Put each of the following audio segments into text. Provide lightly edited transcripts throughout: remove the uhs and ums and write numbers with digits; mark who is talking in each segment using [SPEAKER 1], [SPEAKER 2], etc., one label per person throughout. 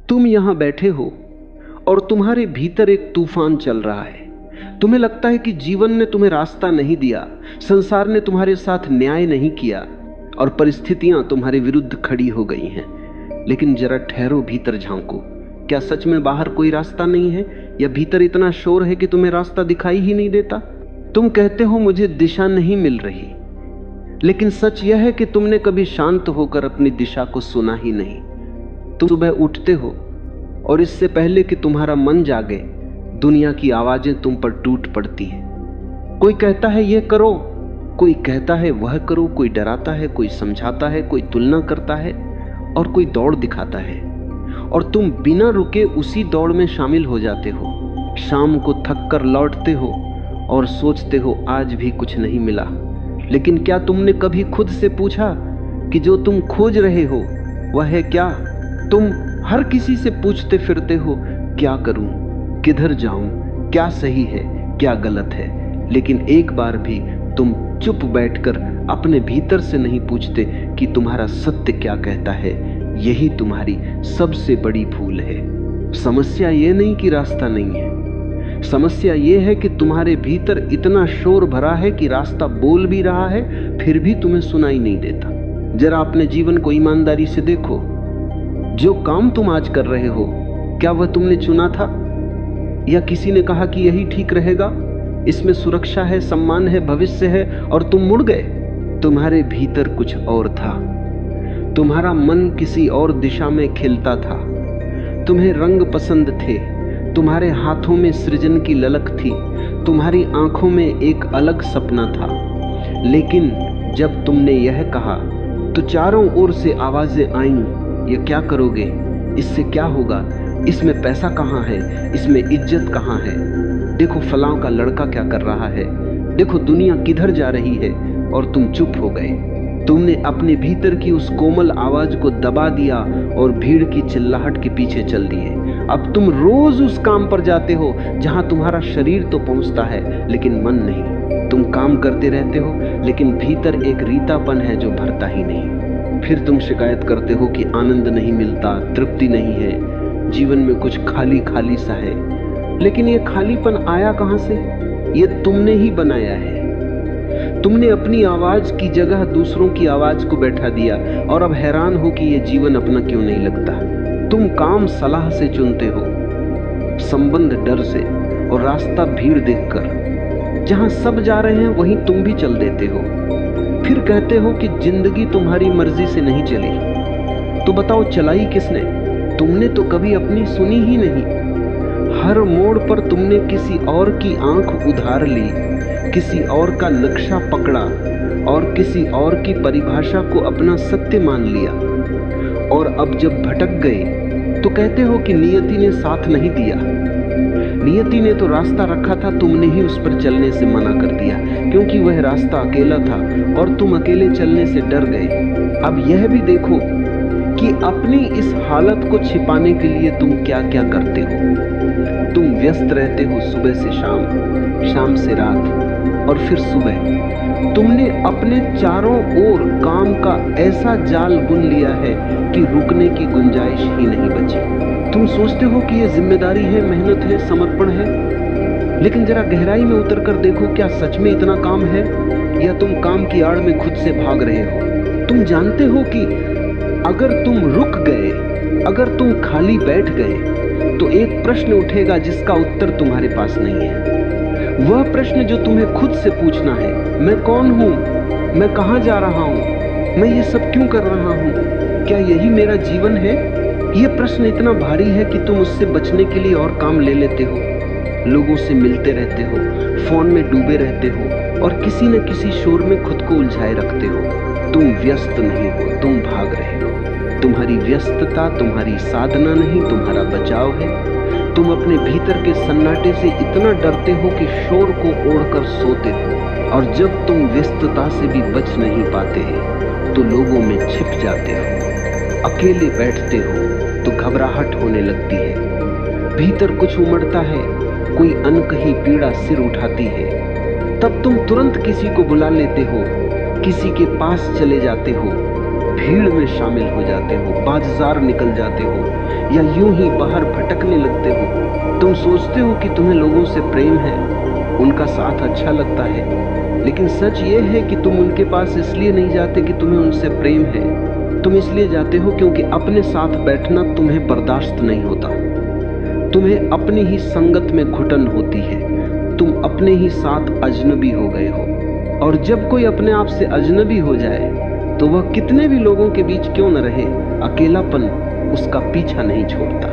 [SPEAKER 1] तुम यहां बैठे हो और तुम्हारे भीतर एक तूफान चल रहा है। तुम्हें लगता है कि जीवन ने तुम्हें रास्ता नहीं दिया, संसार ने तुम्हारे साथ न्याय नहीं किया और परिस्थितियां तुम्हारे विरुद्ध खड़ी हो गई हैं। लेकिन जरा ठहरो, भीतर झांको। क्या सच में बाहर कोई रास्ता नहीं है, या भीतर इतना शोर है कि तुम्हें रास्ता दिखाई ही नहीं देता? तुम कहते हो मुझे दिशा नहीं मिल रही, लेकिन सच यह है कि तुमने कभी शांत होकर अपनी दिशा को सुना ही नहीं। तुम सुबह उठते हो और इससे पहले कि तुम्हारा मन जागे, दुनिया की आवाजें तुम पर टूट पड़ती हैं। कोई कहता है ये करो, कोई कहता है वह करो, कोई डराता है, कोई समझाता है, कोई तुलना करता है और कोई दौड़ दिखाता है, और तुम बिना रुके उसी दौड़ में शामिल हो जाते हो। शाम को थक कर लौटते हो और सोचते हो आज भी कुछ नहीं मिला। लेकिन क्या तुमने कभी खुद से पूछा कि जो तुम खोज रहे हो वह है क्या? तुम हर किसी से पूछते फिरते हो, क्या करूं, किधर जाऊं, क्या सही है, क्या गलत है, लेकिन एक बार भी तुम चुप बैठकर अपने भीतर से नहीं पूछते कि तुम्हारा सत्य क्या कहता है। यही तुम्हारी सबसे बड़ी भूल है। समस्या ये नहीं कि रास्ता नहीं है, समस्या ये है कि तुम्हारे भीतर इतना शोर भरा है कि रास्ता बोल भी रहा है, फिर भी तुम्हें सुनाई नहीं देता। जरा अपने जीवन को ईमानदारी से देखो। जो काम तुम आज कर रहे हो, क्या वह तुमने चुना था, या किसी ने कहा कि यही ठीक रहेगा, इसमें सुरक्षा है, सम्मान है, भविष्य है, और तुम मुड़ गए? तुम्हारे भीतर कुछ और था। तुम्हारा मन किसी और दिशा में खिलता था। तुम्हें रंग पसंद थे, तुम्हारे हाथों में सृजन की ललक थी, तुम्हारी आंखों में एक अलग सपना था। लेकिन जब तुमने यह कहा तो चारों ओर से आवाजें आईं, ये क्या करोगे, इससे क्या होगा, इसमें पैसा कहाँ है, इसमें इज्जत कहाँ है, देखो फलां का लड़का क्या कर रहा है, देखो दुनिया किधर जा रही है, और तुम चुप हो गए। तुमने अपने भीतर की उस कोमल आवाज को दबा दिया और भीड़ की चिल्लाहट के पीछे चल दिए। अब तुम रोज उस काम पर जाते हो जहां तुम्हारा शरीर तो पहुंचता है लेकिन मन नहीं। तुम काम करते रहते हो लेकिन भीतर एक रीतापन है जो भरता ही नहीं। फिर तुम शिकायत करते हो कि आनंद नहीं मिलता, तृप्ति नहीं है, जीवन में कुछ खाली खाली सा है। लेकिन ये खालीपन आया कहां से? ये तुमने ही बनाया है। तुमने अपनी आवाज की जगह दूसरों की आवाज को बैठा दिया और अब हैरान हो कि ये जीवन अपना क्यों नहीं लगता। तुम काम सलाह से चुनते हो, संबंध डर से, और रास्ता भीड़ देखकर। जहां सब जा रहे हैं वहीं तुम भी चल देते हो। फिर कहते हो कि जिंदगी तुम्हारी मर्जी से नहीं चली। तो बताओ चलाई किसने? तुमने तो कभी अपनी सुनी ही नहीं। हर मोड़ पर तुमने किसी और की आंख उधार ली, किसी और का नक्शा पकड़ा और किसी और की परिभाषा को अपना सत्य मान लिया। और अब जब भटक गए तो कहते हो कि नियति ने साथ नहीं दिया। नियति ने तो रास्ता रखा था, तुमने ही उस पर चलने से मना कर दिया, क्योंकि वह रास्ता अकेला था और तुम अकेले चलने से डर गए। अब यह भी देखो कि अपनी इस हालत को छिपाने के लिए तुम क्या क्या करते हो। तुम व्यस्त रहते हो सुबह से शाम, शाम से रात, और फिर सुबह। तुमने अपने चारों ओर काम का ऐसा जाल बुन लिया है कि रुकने की गुंजाइश ही नहीं बची। तुम सोचते हो कि यह जिम्मेदारी है, मेहनत है, समर्पण है, लेकिन जरा गहराई में उतर कर देखो, क्या सच में इतना काम है, या तुम काम की आड़ में खुद से भाग रहे हो? तुम जानते हो कि अगर तुम रुक गए, अगर तुम खाली बैठ गए, तो एक प्रश्न उठेगा जिसका उत्तर तुम्हारे पास नहीं है। वह प्रश्न जो तुम्हें खुद से पूछना है, मैं कौन हूं, मैं कहां जा रहा हूं, मैं ये सब क्यों कर रहा हूं, क्या यही मेरा जीवन है? यह प्रश्न इतना भारी है कि तुम उससे बचने के लिए और काम ले लेते हो। लोगों से मिलते रहते हो, फोन में डूबे रहते हो और किसी न किसी शोर में खुद को उलझाए रखते हो। तुम व्यस्त नहीं हो, तुम भाग रहे हो। तुम्हारी व्यस्तता तुम्हारी साधना नहीं, तुम्हारा बचाव है। तुम अपने भीतर के सन्नाटे से इतना डरते हो कि शोर को ओढ़कर सोते हो, और जब तुम व्यस्तता से भी बच नहीं पाते तो लोगों में छिप जाते हो। अकेले बैठते हो तो घबराहट होने लगती है, भीतर कुछ उमड़ता है, कोई अनकही पीड़ा सिर उठाती है। तब तुम तुरंत किसी को बुला लेते हो, किसी के पास चले जाते हो, भीड़ में शामिल हो जाते हो, बाजार निकल जाते हो, या यूं ही बाहर भटकने लगते हो। तुम सोचते हो कि तुम्हें लोगों से प्रेम है, उनका साथ अच्छा लगता है, लेकिन सच ये है कि तुम उनके पास इसलिए नहीं जाते कि तुम्हें उनसे प्रेम है। तुम इसलिए जाते हो क्योंकि अपने साथ बैठना तुम्हें बर्दाश्त नहीं होता। तुम्हें अपनी ही संगत में घुटन होती है। तुम अपने ही साथ अजनबी हो गए हो। और जब कोई अपने आप से अजनबी हो जाए तो वह कितने भी लोगों के बीच क्यों न रहे, अकेलापन उसका पीछा नहीं छोड़ता।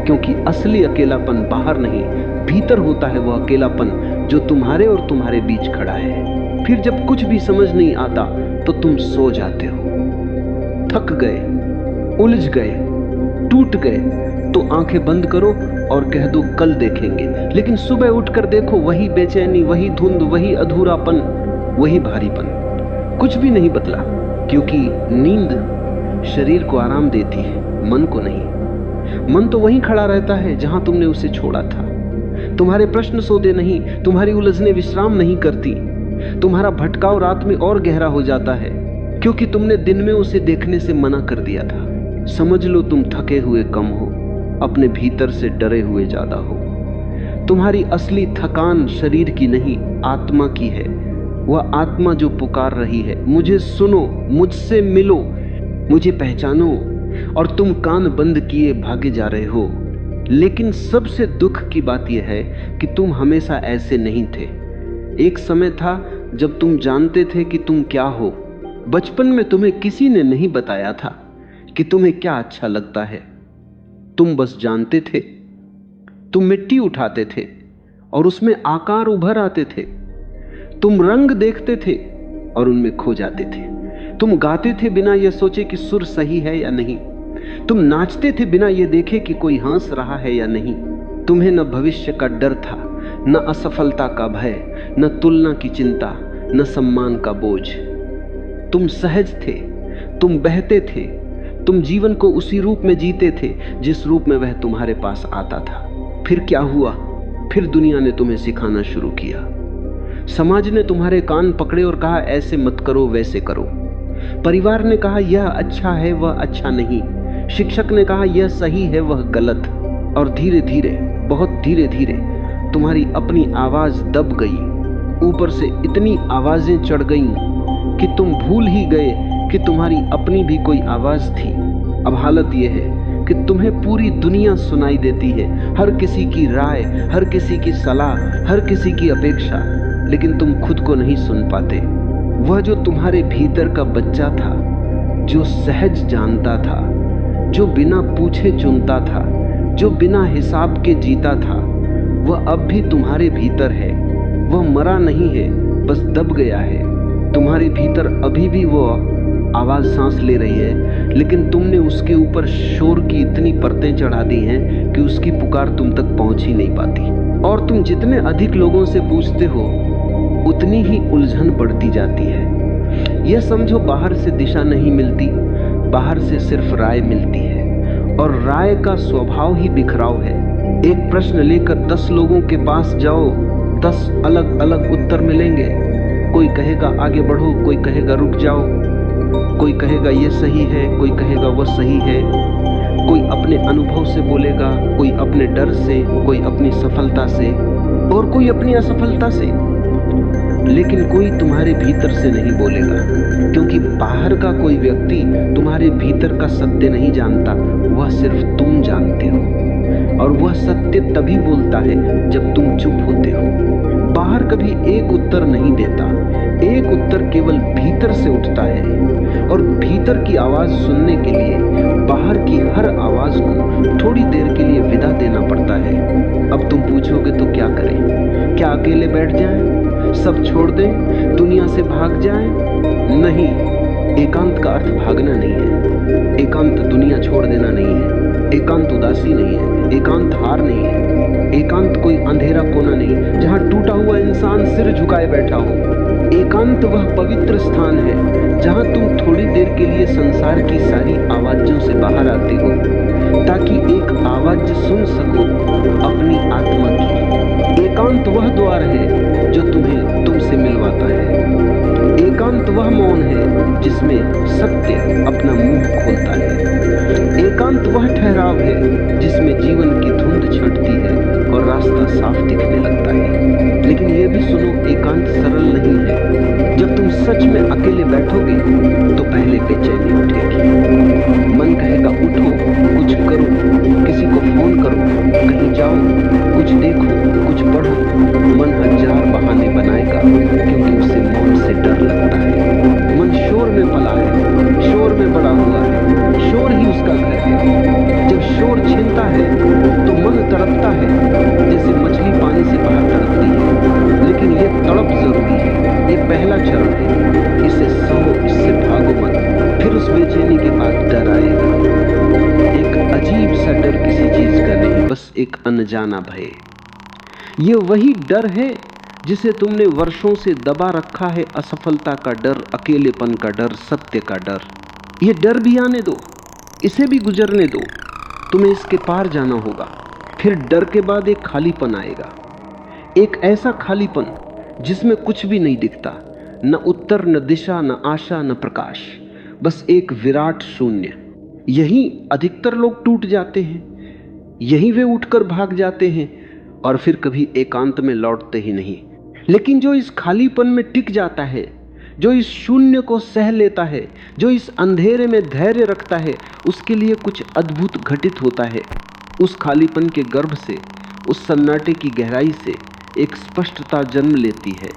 [SPEAKER 1] क्योंकि असली अकेलापन बाहर नहीं, भीतर होता है। वह अकेलापन जो तुम्हारे और तुम्हारे बीच खड़ा है। फिर जब कुछ भी समझ नहीं आता तो तुम सो जाते हो। थक गए, उलझ गए, टूट गए तो आंखें बंद करो और कह दो कल देखेंगे। लेकिन सुबह उठकर देखो, वही बेचैनी, वही धुंध, वही अधूरापन, वही भारीपन। कुछ भी नहीं बदला, क्योंकि नींद शरीर को आराम देती है, मन को नहीं। मन तो वहीं खड़ा रहता है जहां तुमने उसे छोड़ा था। तुम्हारे प्रश्न सोते नहीं, तुम्हारी उलझने विश्राम नहीं करती। तुम्हारा भटकाव रात में और गहरा हो जाता है, क्योंकि तुमने दिन में उसे देखने से मना कर दिया था। समझ लो तुम थके हुए कम हो, अपने भीतर से डरे हुए ज्यादा हो। तुम्हारी असली थकान शरीर की नहीं, आत्मा की है। वह आत्मा जो पुकार रही है, मुझे सुनो, मुझसे मिलो, मुझे पहचानो। और तुम कान बंद किए भागे जा रहे हो। लेकिन सबसे दुख की बात यह है कि तुम हमेशा ऐसे नहीं थे। एक समय था जब तुम जानते थे कि तुम क्या हो। बचपन में तुम्हें किसी ने नहीं बताया था कि तुम्हें क्या अच्छा लगता है। तुम बस जानते थे। तुम मिट्टी उठाते थे और उसमें आकार उभर आते थे। तुम रंग देखते थे और उनमें खो जाते थे। तुम गाते थे बिना यह सोचे कि सुर सही है या नहीं। तुम नाचते थे बिना यह देखे कि कोई हंस रहा है या नहीं। तुम्हें न भविष्य का डर था, न असफलता का भय, न तुलना की चिंता, न सम्मान का बोझ। तुम सहज थे, तुम बहते थे, तुम जीवन को उसी रूप में जीते थे जिस रूप में वह तुम्हारे पास आता था। फिर क्या हुआ? फिर दुनिया ने तुम्हें सिखाना शुरू किया। समाज ने तुम्हारे कान पकड़े और कहा ऐसे मत करो, वैसे करो। परिवार ने कहा यह अच्छा है, वह अच्छा नहीं। शिक्षक ने कहा यह सही है, वह गलत। और धीरे धीरे, बहुत धीरे धीरे तुम्हारी अपनी आवाज दब गई। ऊपर से इतनी आवाजें चढ़ गईं कि तुम भूल ही गए कि तुम्हारी अपनी भी कोई आवाज थी। अब हालत यह है कि तुम्हें पूरी दुनिया सुनाई देती है, हर किसी की राय, हर किसी की सलाह, हर किसी की अपेक्षा, लेकिन तुम खुद को नहीं सुन पाते। वह जो तुम्हारे भीतर का बच्चा था, जो सहज जानता था, जो बिना पूछे चुनता था, जो बिना हिसाब के जीता था, वह अब भी तुम्हारे भीतर है। वह मरा नहीं है, बस दब गया है। तुम्हारे भीतर अभी भी वह आवाज सांस ले रही है, लेकिन तुमने उसके ऊपर शोर की इतनी परतें चढ़ा दी हैं कि उसकी पुकार तुम तक पहुंच ही नहीं पाती। और तुम जितने अधिक लोगों से पूछते हो उतनी ही उलझन बढ़ती जाती है। यह समझो बाहर से दिशा नहीं मिलती, बाहर से सिर्फ राय मिलती है, और राय का स्वभाव ही बिखराव है। एक प्रश्न लेकर 10 लोगों के पास जाओ, 10 अलग अलग उत्तर मिलेंगे। कोई कहेगा आगे बढ़ो, कोई कहेगा रुक जाओ, कोई कहेगा ये सही है, कोई कहेगा वह सही है। कोई अपने अनुभव से बोलेगा, कोई अपने डर से, कोई अपनी सफलता से, और कोई अपनी असफलता से। लेकिन कोई तुम्हारे भीतर से नहीं बोलेगा, क्योंकि बाहर का कोई व्यक्ति तुम्हारे भीतर का सत्य नहीं जानता। वह सिर्फ तुम जानते हो, और वह सत्य तभी बोलता है जब तुम चुप होते हो। बाहर कभी एक उत्तर नहीं देता, एक उत्तर केवल भीतर से उठता है। और भीतर की आवाज सुनने के लिए बाहर की हर आवाज को थोड़ी देर के लिए विदा देना पड़ता है। अब तुम पूछोगे तो क्या करें? क्या अकेले बैठ जाएं, सब छोड़ दें, दुनिया से भाग जाएं? नहीं, एकांत का अर्थ भागना नहीं है। एकांत दुनिया छोड़ देना नहीं है। एकांत उदासी नहीं है। एकांत हार नहीं है। एकांत कोई अंधेरा कोना नहीं जहां टूटा हुआ इंसान सिर झुकाए बैठा हो। एकांत वह पवित्र स्थान है जहां तुम थोड़ी देर के लिए संसार की सारी आवाजों से बाहर आते हो, ताकि एक आवाज सुन सको अपनी आत्मा की। एकांत वह द्वार है जो तुम्हें तुमसे मिलवाता है। एकांत वह मौन है जिसमें सत्य अपना मुंह खोलता है। एकांत एकांत वह ठहराव है जिसमें जीवन की धुंध छंटती है और रास्ता साफ दिखने लगता है। लेकिन यह भी सुनो, एकांत सरल नहीं है। जब तुम सच में अकेले बैठोगे तो पहले बेचैनी उठेगी। मन कहेगा उठो, कुछ करो, किसी को फोन करो, कहीं जाओ, कुछ देखो, कुछ पढ़ो। मन हजार बहाने बनाएगा क्योंकि उसे मौत से डर लगता है। मन शोर में पला है, शोर में बड़ा हुआ है, शोर ही उसका घर है। जब शोर छीनता है तो मन तड़पता है, जैसे मछली पानी से बाहर तड़पती है। लेकिन ये तड़प जरूरी है, ये पहला चरण है। इसे सहो, इससे भागो मत। फिर उस बेचैनी के बाद डर आएगा, एक अजीब सा डर, किसी चीज का नहीं, बस एक अनजाना भय। ये वही डर है जिसे तुमने वर्षों से दबा रखा है। असफलता का डर, अकेलेपन का डर, सत्य का डर। ये डर भी आने दो, इसे भी गुजरने दो। तुम्हें इसके पार जाना होगा। फिर डर के बाद एक खालीपन आएगा, एक ऐसा खालीपन जिसमें कुछ भी नहीं दिखता, न उत्तर, न दिशा, न आशा, न प्रकाश, बस एक विराट शून्य। यही अधिकतर लोग टूट जाते हैं, यही वे उठकर भाग जाते हैं और फिर कभी एकांत में लौटते ही नहीं। लेकिन जो इस खालीपन में टिक जाता है, जो इस शून्य को सह लेता है, जो इस अंधेरे में धैर्य रखता है, उसके लिए कुछ अद्भुत घटित होता है। उस खालीपन के गर्भ से, उस सन्नाटे की गहराई से एक स्पष्टता जन्म लेती है।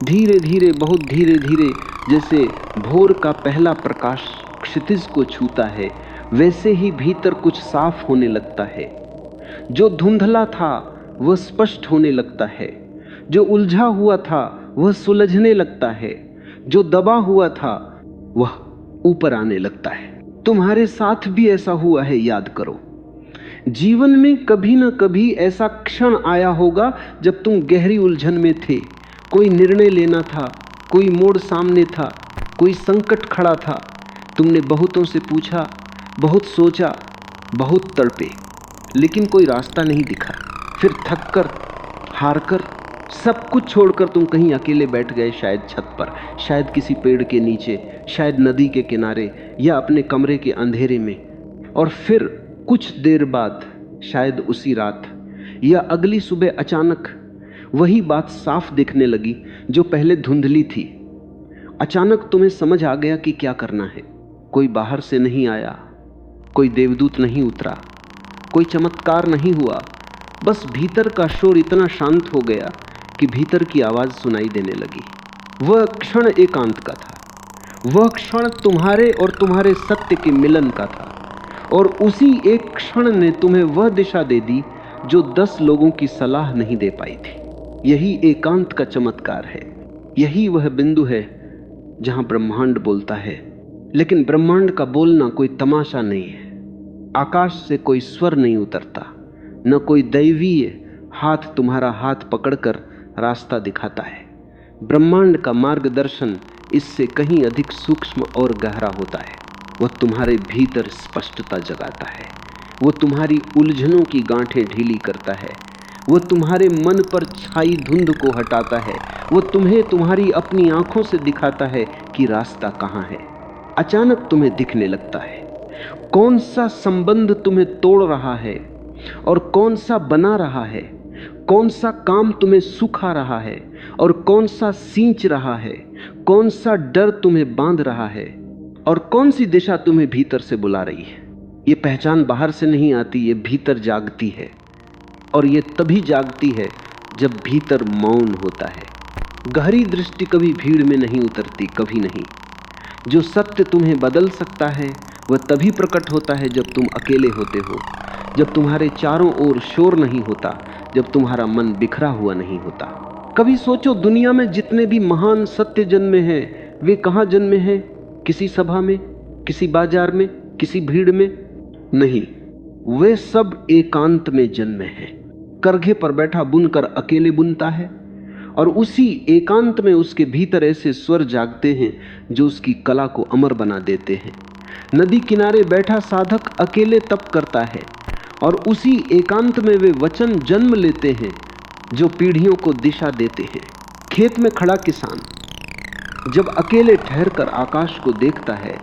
[SPEAKER 1] धीरे धीरे, बहुत धीरे धीरे, जैसे भोर का पहला प्रकाश क्षितिज को छूता है, वैसे ही भीतर कुछ साफ होने लगता है। जो धुंधला था वह स्पष्ट होने लगता है, जो उलझा हुआ था वह सुलझने लगता है, जो दबा हुआ था वह ऊपर आने लगता है। तुम्हारे साथ भी ऐसा हुआ है, याद करो। जीवन में कभी न कभी ऐसा क्षण आया होगा जब तुम गहरी उलझन में थे। कोई निर्णय लेना था, कोई मोड़ सामने था, कोई संकट खड़ा था। तुमने बहुतों से पूछा, बहुत सोचा, बहुत तड़पे, लेकिन कोई रास्ता नहीं दिखा। फिर थककर, हारकर, सब कुछ छोड़कर तुम कहीं अकेले बैठ गए, शायद छत पर, शायद किसी पेड़ के नीचे, शायद नदी के किनारे, या अपने कमरे के अंधेरे में। और फिर कुछ देर बाद, शायद उसी रात या अगली सुबह, अचानक वही बात साफ दिखने लगी जो पहले धुंधली थी। अचानक तुम्हें समझ आ गया कि क्या करना है। कोई बाहर से नहीं आया, कोई देवदूत नहीं उतरा, कोई चमत्कार नहीं हुआ, बस भीतर का शोर इतना शांत हो गया कि भीतर की आवाज सुनाई देने लगी। वह क्षण एकांत का था, वह क्षण तुम्हारे और तुम्हारे सत्य के मिलन का था, और उसी एक क्षण ने तुम्हें वह दिशा दे दी जो 10 लोगों की सलाह नहीं दे पाई थी। यही एकांत का चमत्कार है। यही वह बिंदु है जहां ब्रह्मांड बोलता है। लेकिन ब्रह्मांड का बोलना कोई तमाशा नहीं है। आकाश से कोई स्वर नहीं उतरता, न कोई दैवीय हाथ तुम्हारा हाथ पकड़कर रास्ता दिखाता है। ब्रह्मांड का मार्गदर्शन इससे कहीं अधिक सूक्ष्म और गहरा होता है। वह तुम्हारे भीतर स्पष्टता जगाता है, वह तुम्हारी उलझनों की गांठें ढीली करता है, वह तुम्हारे मन पर छाई धुंध को हटाता है, वह तुम्हें तुम्हारी अपनी आंखों से दिखाता है कि रास्ता कहाँ है। अचानक तुम्हें दिखने लगता है कौन सा संबंध तुम्हें तोड़ रहा है और कौन सा बना रहा है, कौन सा काम तुम्हें सुखा रहा है और कौन सा सींच रहा है, कौन सा डर तुम्हें बांध रहा है और कौन सी दिशा तुम्हें भीतर से बुला रही है। ये पहचान बाहर से नहीं आती, ये भीतर जागती है, और ये तभी जागती है जब भीतर मौन होता है। गहरी दृष्टि कभी भीड़ में नहीं उतरती, कभी नहीं। जो सत्य तुम्हें बदल सकता है वह तभी प्रकट होता है जब तुम अकेले होते हो, जब तुम्हारे चारों ओर शोर नहीं होता, जब तुम्हारा मन बिखरा हुआ नहीं होता। कभी सोचो, दुनिया में जितने भी महान सत्य जन्मे हैं वे कहाँ जन्मे हैं? किसी सभा में, किसी बाजार में, किसी भीड़ में? नहीं, वे सब एकांत में जन्मे हैं। करघे पर बैठा बुनकर अकेले बुनता है, और उसी एकांत में उसके भीतर ऐसे स्वर जागते हैं जो उसकी कला को अमर बना देते हैं। नदी किनारे बैठा साधक अकेले तप करता है, और उसी एकांत में वे वचन जन्म लेते हैं जो पीढ़ियों को दिशा देते हैं। खेत में खड़ा किसान जब अकेले ठहरकर आकाश को देखता है,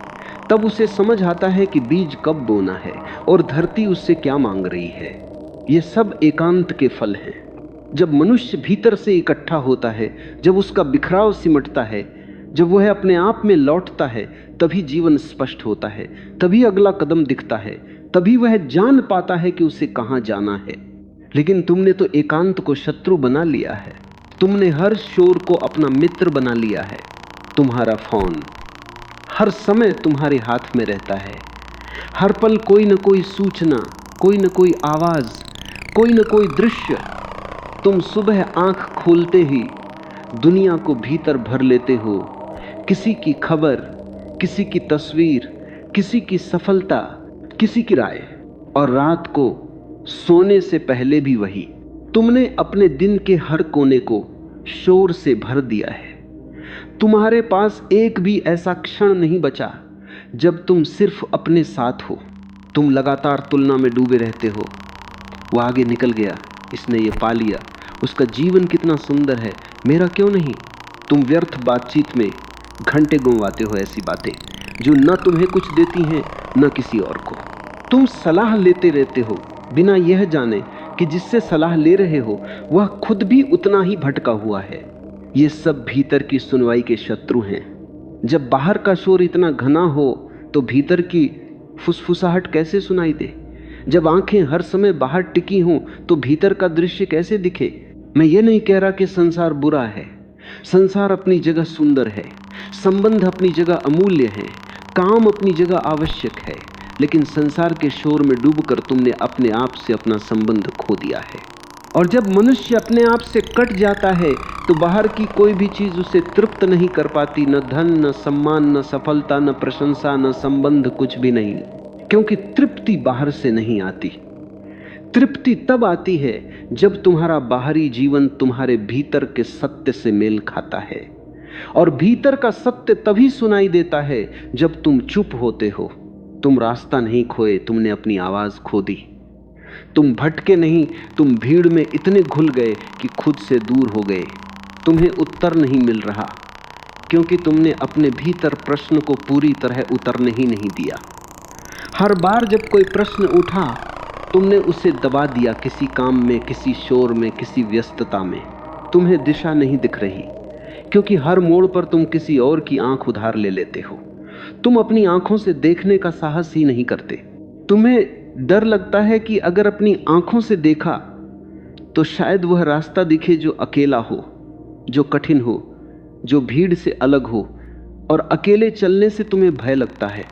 [SPEAKER 1] तब उसे समझ आता है कि बीज कब बोना है और धरती उससे क्या मांग रही है। ये सब एकांत के फल हैं। जब मनुष्य भीतर से इकट्ठा होता है, जब उसका बिखराव सिमटता है, जब वह अपने आप में लौटता है, तभी जीवन स्पष्ट होता है, तभी अगला कदम दिखता है, तभी वह जान पाता है कि उसे कहाँ जाना है। लेकिन तुमने तो एकांत को शत्रु बना लिया है। तुमने हर शोर को अपना मित्र बना लिया है। तुम्हारा फोन हर समय तुम्हारे हाथ में रहता है। हर पल कोई न कोई सूचना, कोई न कोई आवाज, कोई न कोई दृश्य। तुम सुबह आंख खोलते ही दुनिया को भीतर भर लेते हो। किसी की खबर, किसी की तस्वीर, किसी की सफलता, किसी की राय, और रात को सोने से पहले भी वही। तुमने अपने दिन के हर कोने को शोर से भर दिया है। तुम्हारे पास एक भी ऐसा क्षण नहीं बचा जब तुम सिर्फ अपने साथ हो। तुम लगातार तुलना में डूबे रहते हो। वो आगे निकल गया, इसने ये पा लिया, उसका जीवन कितना सुंदर है, मेरा क्यों नहीं। तुम व्यर्थ बातचीत में घंटे गुंवाते हो, ऐसी बातें जो न तुम्हें कुछ देती हैं न किसी और को। तुम सलाह लेते रहते हो बिना यह जाने कि जिससे सलाह ले रहे हो वह खुद भी उतना ही भटका हुआ है। ये सब भीतर की सुनवाई के शत्रु हैं। जब बाहर का शोर इतना घना हो तो भीतर की फुसफुसाहट कैसे सुनाई दे। जब आंखें हर समय बाहर टिकी हों तो भीतर का दृश्य कैसे दिखे। मैं ये नहीं कह रहा कि संसार बुरा है। संसार अपनी जगह सुंदर है, संबंध अपनी जगह अमूल्य है, काम अपनी जगह आवश्यक है। लेकिन संसार के शोर में डूबकर तुमने अपने आप से अपना संबंध खो दिया है। और जब मनुष्य अपने आप से कट जाता है तो बाहर की कोई भी चीज उसे तृप्त नहीं कर पाती। न धन, न सम्मान, न सफलता, न प्रशंसा, न संबंध, कुछ भी नहीं। क्योंकि तृप्ति बाहर से नहीं आती। तृप्ति तब आती है जब तुम्हारा बाहरी जीवन तुम्हारे भीतर के सत्य से मेल खाता है। और भीतर का सत्य तभी सुनाई देता है जब तुम चुप होते हो। तुम रास्ता नहीं खोए, तुमने अपनी आवाज खो दी। तुम भटके नहीं, तुम भीड़ में इतने घुल गए कि खुद से दूर हो गए। तुम्हें उत्तर नहीं मिल रहा क्योंकि तुमने अपने भीतर प्रश्न को पूरी तरह उतरने ही नहीं दिया। हर बार जब कोई प्रश्न उठा तुमने उसे दबा दिया, किसी काम में, किसी शोर में, किसी व्यस्तता में। तुम्हें दिशा नहीं दिख रही क्योंकि हर मोड़ पर तुम किसी और की आंख उधार ले लेते हो। तुम अपनी आंखों से देखने का साहस ही नहीं करते। तुम्हें डर लगता है कि अगर अपनी आंखों से देखा तो शायद वह रास्ता दिखे जो अकेला हो, जो कठिन हो, जो भीड़ से अलग हो। और अकेले चलने से तुम्हें भय लगता है।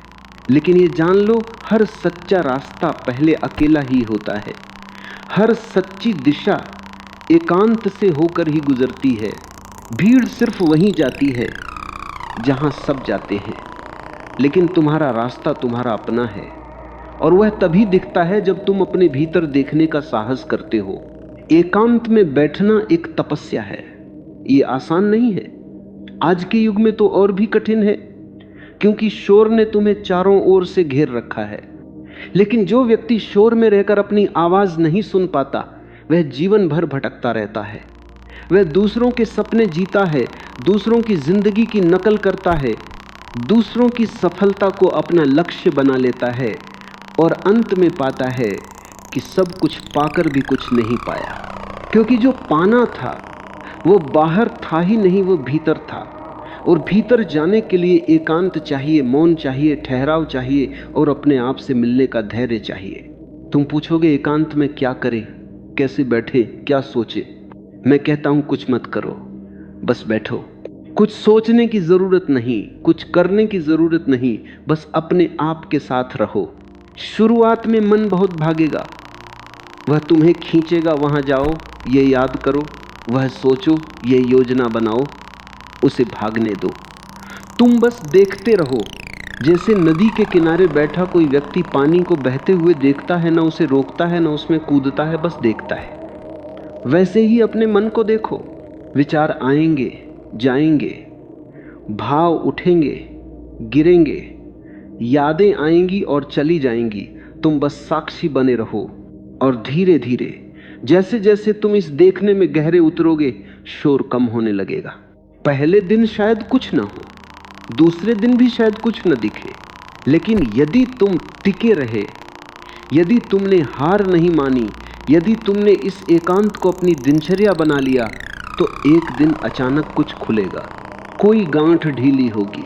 [SPEAKER 1] लेकिन ये जान लो, हर सच्चा रास्ता पहले अकेला ही होता है। हर सच्ची दिशा एकांत से होकर ही गुजरती है। भीड़ सिर्फ वहीं जाती है जहां सब जाते हैं। लेकिन तुम्हारा रास्ता तुम्हारा अपना है और वह तभी दिखता है जब तुम अपने भीतर देखने का साहस करते हो। एकांत में बैठना एक तपस्या है। ये आसान नहीं है। आज के युग में तो और भी कठिन है क्योंकि शोर ने तुम्हें चारों ओर से घेर रखा है। लेकिन जो व्यक्ति शोर में रहकर अपनी आवाज नहीं सुन पाता वह जीवन भर भटकता रहता है। वह दूसरों के सपने जीता है, दूसरों की जिंदगी की नकल करता है, दूसरों की सफलता को अपना लक्ष्य बना लेता है और अंत में पाता है कि सब कुछ पाकर भी कुछ नहीं पाया। क्योंकि जो पाना था वो बाहर था ही नहीं, वो भीतर था। और भीतर जाने के लिए एकांत चाहिए, मौन चाहिए, ठहराव चाहिए और अपने आप से मिलने का धैर्य चाहिए। तुम पूछोगे एकांत में क्या करें, कैसे बैठे, क्या सोचे। मैं कहता हूं कुछ मत करो, बस बैठो। कुछ सोचने की जरूरत नहीं, कुछ करने की जरूरत नहीं, बस अपने आप के साथ रहो। शुरुआत में मन बहुत भागेगा, वह तुम्हें खींचेगा, वहां जाओ, ये याद करो, वह सोचो, ये योजना बनाओ, उसे भागने दो। तुम बस देखते रहो। जैसे नदी के किनारे बैठा कोई व्यक्ति पानी को बहते हुए देखता है, ना उसे रोकता है ना उसमें कूदता है, बस देखता है। वैसे ही अपने मन को देखो। विचार आएंगे, जाएंगे, भाव उठेंगे, गिरेंगे, यादें आएंगी और चली जाएंगी। तुम बस साक्षी बने रहो और धीरे धीरे जैसे जैसे तुम इस देखने में गहरे उतरोगे शोर कम होने लगेगा। पहले दिन शायद कुछ ना हो, दूसरे दिन भी शायद कुछ न दिखे, लेकिन यदि तुम टिके रहे, यदि तुमने हार नहीं मानी, यदि तुमने इस एकांत को अपनी दिनचर्या बना लिया, तो एक दिन अचानक कुछ खुलेगा, कोई गांठ ढीली होगी,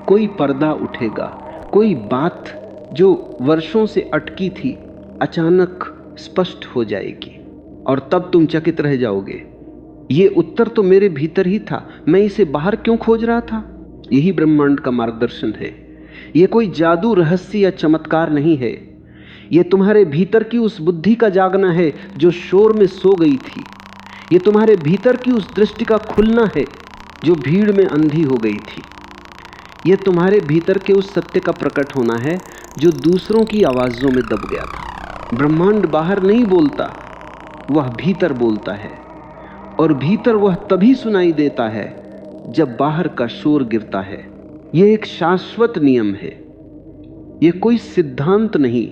[SPEAKER 1] कोई पर्दा उठेगा, कोई बात जो वर्षों से अटकी थी अचानक स्पष्ट हो जाएगी और तब तुम चकित रह जाओगे, ये उत्तर तो मेरे भीतर ही था, मैं इसे बाहर क्यों खोज रहा था। यही ब्रह्मांड का मार्गदर्शन है। ये कोई जादू, रहस्य या चमत्कार नहीं है। ये तुम्हारे भीतर की उस बुद्धि का जागना है जो शोर में सो गई थी। ये तुम्हारे भीतर की उस दृष्टि का खुलना है जो भीड़ में अंधी हो गई थी। ये तुम्हारे भीतर के उस सत्य का प्रकट होना है जो दूसरों की आवाजों में दब गया था। ब्रह्मांड बाहर नहीं बोलता, वह भीतर बोलता है, और भीतर वह तभी सुनाई देता है जब बाहर का शोर गिरता है। यह एक शाश्वत नियम है, यह कोई सिद्धांत नहीं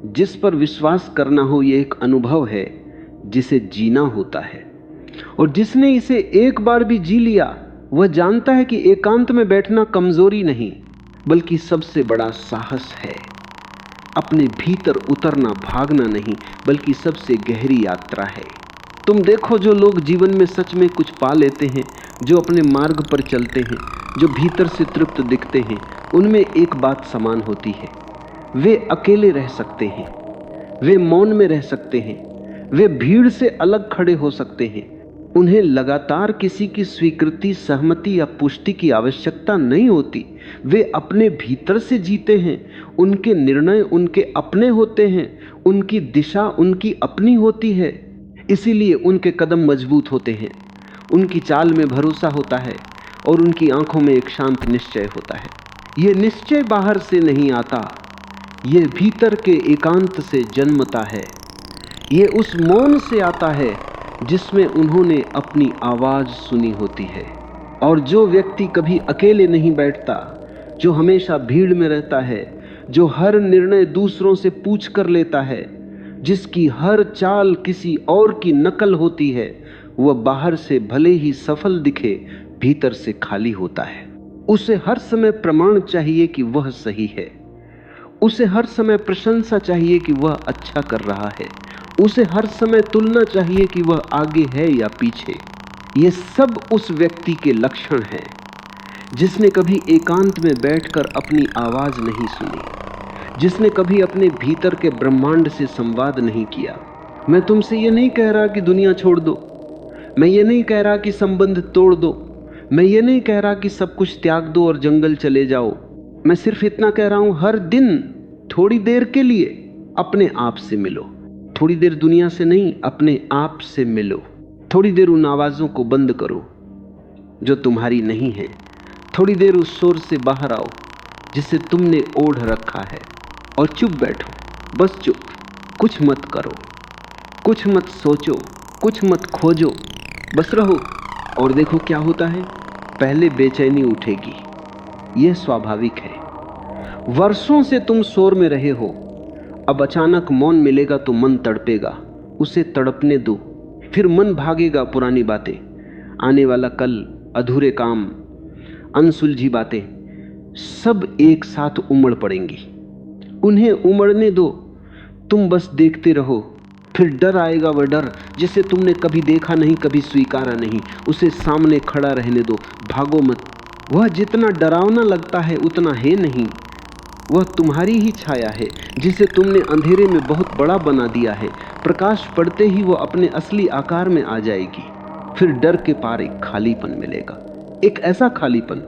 [SPEAKER 1] जिस पर विश्वास करना हो। यह एक अनुभव है जिसे जीना होता है, और जिसने इसे एक बार भी जी लिया वह जानता है कि एकांत में बैठना कमजोरी नहीं बल्कि सबसे बड़ा साहस है। अपने भीतर उतरना भागना नहीं बल्कि सबसे गहरी यात्रा है। तुम देखो, जो लोग जीवन में सच में कुछ पा लेते हैं, जो अपने मार्ग पर चलते हैं, जो भीतर से तृप्त दिखते हैं, उनमें एक बात समान होती है, वे अकेले रह सकते हैं, वे मौन में रह सकते हैं, वे भीड़ से अलग खड़े हो सकते हैं। उन्हें लगातार किसी की स्वीकृति, सहमति या पुष्टि की आवश्यकता नहीं होती। वे अपने भीतर से जीते हैं, उनके निर्णय उनके अपने होते हैं, उनकी दिशा उनकी अपनी होती है। इसीलिए उनके कदम मजबूत होते हैं, उनकी चाल में भरोसा होता है और उनकी आंखों में एक शांत निश्चय होता है। ये निश्चय बाहर से नहीं आता, ये भीतर के एकांत से जन्मता है। ये उस मौन से आता है जिसमें उन्होंने अपनी आवाज सुनी होती है। और जो व्यक्ति कभी अकेले नहीं बैठता, जो हमेशा भीड़ में रहता है, जो हर निर्णय दूसरों से पूछ कर लेता है, जिसकी हर चाल किसी और की नकल होती है, वह बाहर से भले ही सफल दिखे, भीतर से खाली होता है। उसे हर समय प्रमाण चाहिए कि वह सही है, उसे हर समय प्रशंसा चाहिए कि वह अच्छा कर रहा है, उसे हर समय तुलना चाहिए कि वह आगे है या पीछे। ये सब उस व्यक्ति के लक्षण हैं जिसने कभी एकांत में बैठकर अपनी आवाज नहीं सुनी, जिसने कभी अपने भीतर के ब्रह्मांड से संवाद नहीं किया। मैं तुमसे ये नहीं कह रहा कि दुनिया छोड़ दो, मैं ये नहीं कह रहा कि संबंध तोड़ दो, मैं ये नहीं कह रहा कि सब कुछ त्याग दो और जंगल चले जाओ। मैं सिर्फ इतना कह रहा हूं, हर दिन थोड़ी देर के लिए अपने आप से मिलो। थोड़ी देर दुनिया से नहीं, अपने आप से मिलो। थोड़ी देर उन आवाजों को बंद करो जो तुम्हारी नहीं है। थोड़ी देर उस शोर से बाहर आओ जिसे तुमने ओढ़ रखा है, और चुप बैठो, बस चुप। कुछ मत करो, कुछ मत सोचो, कुछ मत खोजो, बस रहो और देखो क्या होता है। पहले बेचैनी उठेगी, यह स्वाभाविक है। वर्षों से तुम शोर में रहे हो, अब अचानक मौन मिलेगा तो मन तड़पेगा, उसे तड़पने दो। फिर मन भागेगा पुरानी बातें, आने वाला कल, अधूरे काम, अनसुलझी बातें, सब एक साथ उमड़ पड़ेंगी। उन्हें उमड़ने दो, तुम बस देखते रहो। फिर डर आएगा, वह डर जिसे तुमने कभी देखा नहीं, कभी स्वीकारा नहीं, उसे सामने खड़ा रहने दो, भागो मत। वह जितना डरावना लगता है उतना है नहीं, वह तुम्हारी ही छाया है जिसे तुमने अंधेरे में बहुत बड़ा बना दिया है। प्रकाश पड़ते ही वह अपने असली आकार में आ जाएगी। फिर डर के पार एक खालीपन मिलेगा, एक ऐसा खालीपन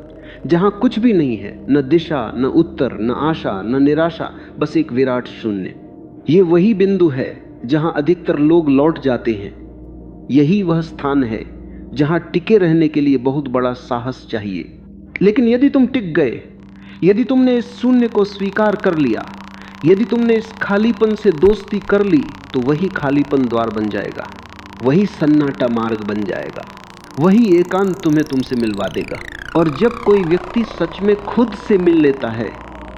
[SPEAKER 1] जहां कुछ भी नहीं है, न दिशा, न उत्तर, न आशा, न निराशा, बस एक विराट शून्य। ये वही बिंदु है जहां अधिकतर लोग लौट जाते हैं। यही वह स्थान है जहां टिके रहने के लिए बहुत बड़ा साहस चाहिए। लेकिन यदि तुम टिक गए, यदि तुमने इस शून्य को स्वीकार कर लिया, यदि तुमने इस खालीपन से दोस्ती कर ली, तो वही खालीपन द्वार बन जाएगा, वही सन्नाटा मार्ग बन जाएगा, वही एकांत तुम्हें तुमसे मिलवा देगा। और जब कोई व्यक्ति सच में खुद से मिल लेता है,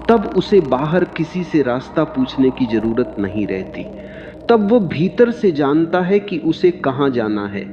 [SPEAKER 1] तब उसे बाहर किसी से रास्ता पूछने की जरूरत नहीं रहती। तब वो भीतर से जानता है कि उसे कहाँ जाना है।